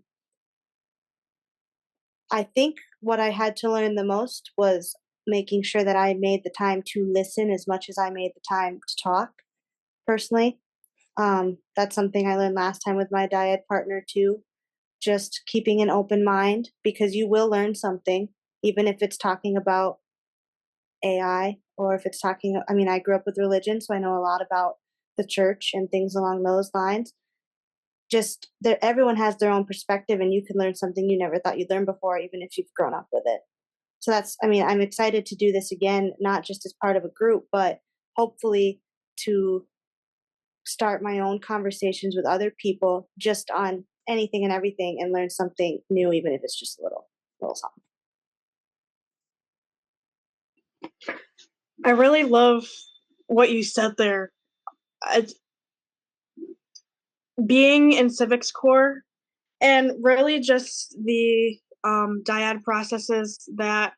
think what I had to learn the most was making sure that I made the time to listen as much as I made the time to talk personally. That's something I learned last time with my dyad partner too. Just keeping an open mind because you will learn something, even if it's talking about AI or if it's talking, I mean, I grew up with religion, so I know a lot about the church and things along those lines. Just there, everyone has their own perspective, and you can learn something you never thought you'd learn before, even if you've grown up with it. So I mean, I'm excited to do this again, not just as part of a group, but hopefully to start my own conversations with other people just on anything and everything and learn something new, even if it's just a little something. I really love what you said there. Being in Civics Corps and really just the dyad processes that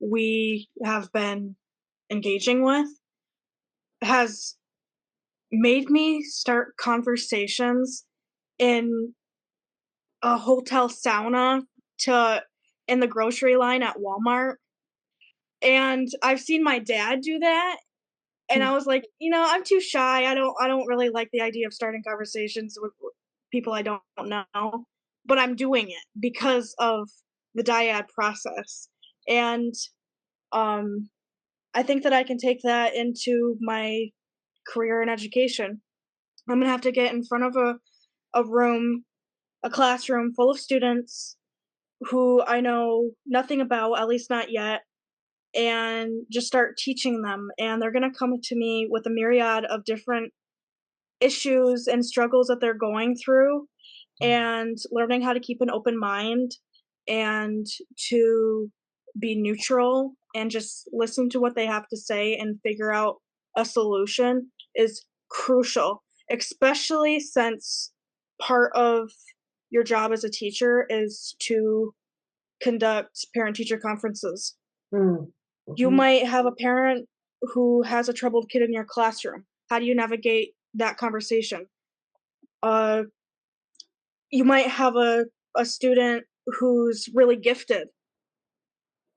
we have been engaging with has made me start conversations in a hotel sauna to in the grocery line at Walmart. And I've seen my dad do that. And I was like, I'm too shy. I don't really like the idea of starting conversations with people I don't know. But I'm doing it because of the dyad process. And I think that I can take that into my career in education. I'm gonna have to get in front of a classroom full of students who I know nothing about, at least not yet, and just start teaching them. And they're going to come to me with a myriad of different issues and struggles that they're going through. and learning how to keep an open mind and to be neutral and just listen to what they have to say and figure out a solution is crucial, especially since part of your job as a teacher is to conduct parent-teacher conferences. Mm. You Mhm. might have a parent who has a troubled kid in your classroom. How do you navigate that conversation? Uh, you might have a student who's really gifted.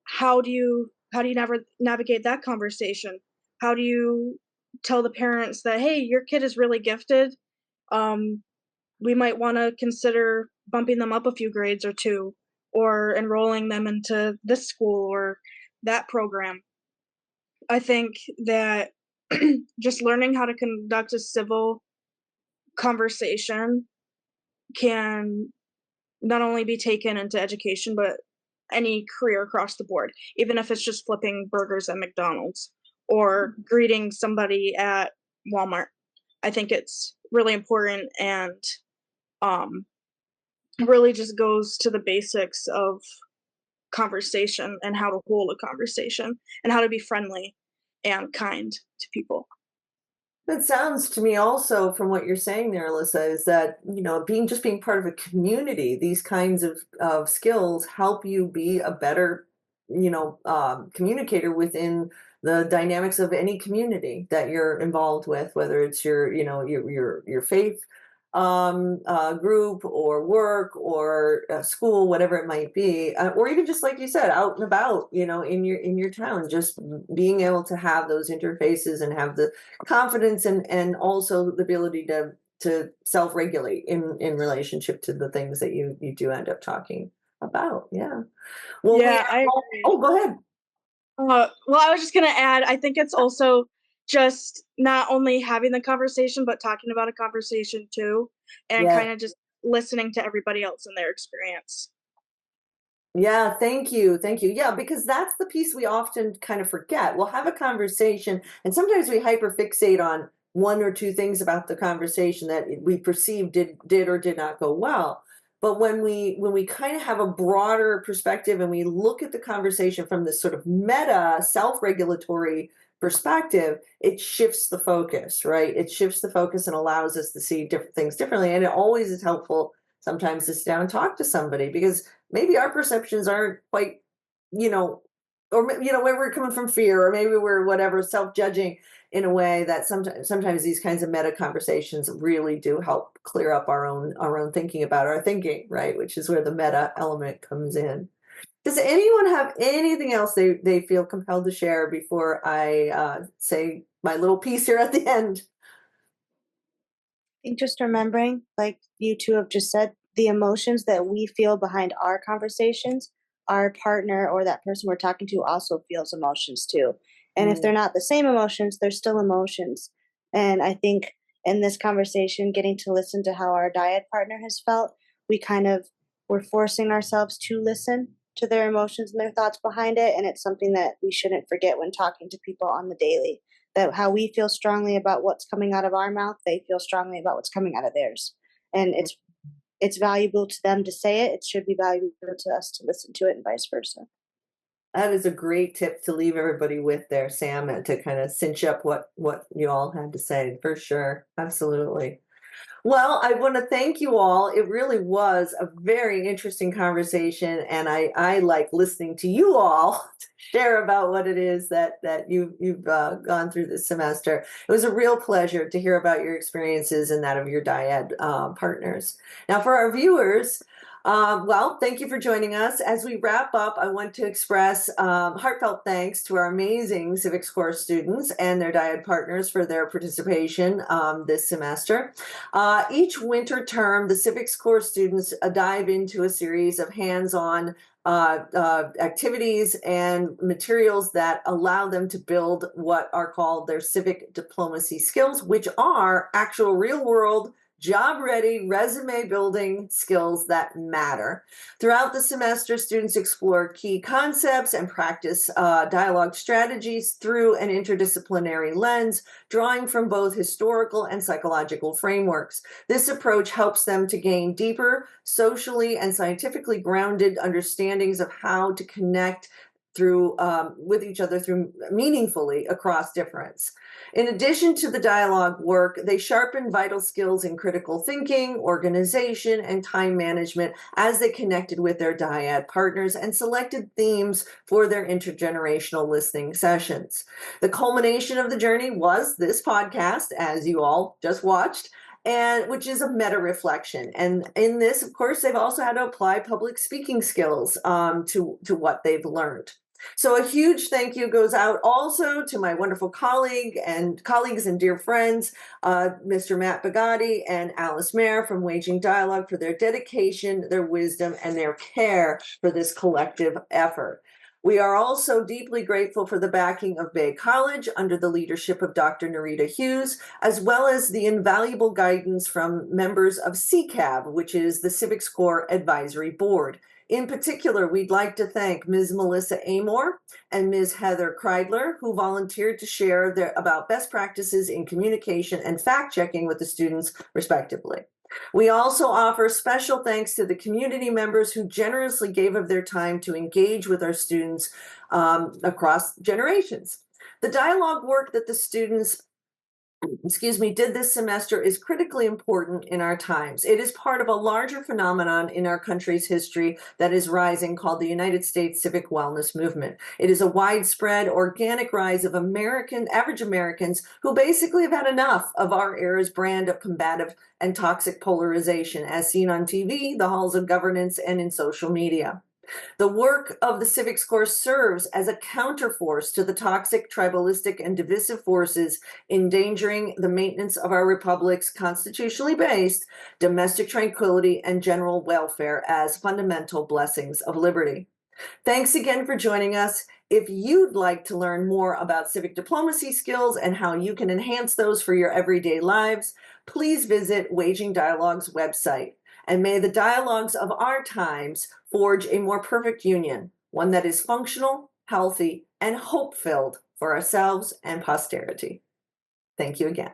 How do you navigate that conversation? How do you tell the parents that, hey, your kid is really gifted? We might want to consider bumping them up a few grades or two, or enrolling them into this school or that program. I think that just learning how to conduct a civil conversation can not only be taken into education, but any career across the board, even if it's just flipping burgers at McDonald's or greeting somebody at Walmart. I think it's really important and um, really just goes to the basics of conversation and how to hold a conversation and how to be friendly and kind to people. It sounds to me also from what you're saying there, Alyssa, is that, being part of a community, these kinds of skills help you be a better, communicator within the dynamics of any community that you're involved with, whether it's your faith group or work or school, whatever it might be, or even just like you said, out and about, in your town, just being able to have those interfaces and have the confidence and also the ability to self-regulate in relationship to the things that you do end up talking about. Yeah. Well, we Yeah, are I all, agree. oh, go ahead. Well, I was just gonna add, I think it's also just not only having the conversation, but talking about a conversation too, and Yeah. kind of just listening to everybody else and their experience. Yeah, thank you. Thank you. Yeah, because that's the piece we often kind of forget. We'll have a conversation, and sometimes we hyperfixate on one or two things about the conversation that we perceive did or did not go well. But when we kind of have a broader perspective and we look at the conversation from this sort of meta self-regulatory perspective, it shifts the focus, right? It shifts the focus and allows us to see different things differently. And it always is helpful sometimes to sit down and talk to somebody because maybe our perceptions aren't quite, you know, where we're coming from fear, or maybe we're whatever self-judging in a way that sometimes these kinds of meta conversations really do help clear up our own thinking about our thinking, right? Which is where the meta element comes in. Does anyone have anything else they feel compelled to share before I say my little piece here at the end? I think just remembering, like you two have just said, the emotions that we feel behind our conversations, our partner or that person we're talking to also feels emotions too. And if they're Mm. not the same emotions, they're still emotions. And I think in this conversation, getting to listen to how our dyad partner has felt, we kind of we're forcing ourselves to listen to their emotions and their thoughts behind it. And it's something that we shouldn't forget when talking to people on the daily, that how we feel strongly about what's coming out of our mouth, they feel strongly about what's coming out of theirs. And it's valuable to them to say it. It should be valuable to us to listen to it and vice versa. That is a great tip to leave everybody with there, Sam, and to kind of cinch up what you all had to say for sure. Absolutely. Well, I want to thank you all. It really was a very interesting conversation, and I like listening to you all share about what it is that you've gone through this semester. It was a real pleasure to hear about your experiences and that of your dyad partners. Now, for our viewers. Well, thank you for joining us. As we wrap up, I want to express heartfelt thanks to our amazing Civics course students and their dyad partners for their participation this semester. Each winter term, the Civics course students dive into a series of hands-on activities and materials that allow them to build what are called their civic diplomacy skills, which are actual real-world job-ready, resume-building skills that matter. Throughout the semester, students explore key concepts and practice dialogue strategies through an interdisciplinary lens, drawing from both historical and psychological frameworks. This approach helps them to gain deeper, socially and scientifically grounded understandings of how to connect through with each other through meaningfully across difference. In addition to the dialogue work, they sharpen vital skills in critical thinking, organization, and time management as they connected with their dyad partners and selected themes for their intergenerational listening sessions. The culmination of the journey was this podcast, as you all just watched, and which is a meta reflection. And in this, of course, they've also had to apply public speaking skills to what they've learned. So a huge thank you goes out also to my wonderful colleagues and dear friends, Mr. Matt Bagatti and Alice Mayer from Waging Dialogue, for their dedication, their wisdom, and their care for this collective effort. We are also deeply grateful for the backing of Bay College under the leadership of Dr. Narita Hughes, as well as the invaluable guidance from members of CCAB, which is the Civics Corps Advisory Board. In particular, we'd like to thank Ms. Melissa Amor and Ms. Heather Kreidler, who volunteered to share about best practices in communication and fact-checking with the students, respectively. We also offer special thanks to the community members who generously gave of their time to engage with our students across generations. The dialogue work that the students did this semester is critically important in our times. It is part of a larger phenomenon in our country's history that is rising called the United States Civic Wellness Movement. It is a widespread, organic rise of average Americans who basically have had enough of our era's brand of combative and toxic polarization, as seen on TV, the halls of governance, and in social media. The work of the Civics course serves as a counterforce to the toxic, tribalistic, and divisive forces endangering the maintenance of our republic's constitutionally based domestic tranquility and general welfare as fundamental blessings of liberty. Thanks again for joining us. If you'd like to learn more about civic diplomacy skills and how you can enhance those for your everyday lives, please visit Waging Dialogue's website. And may the dialogues of our times forge a more perfect union, one that is functional, healthy, and hope-filled for ourselves and posterity. Thank you again.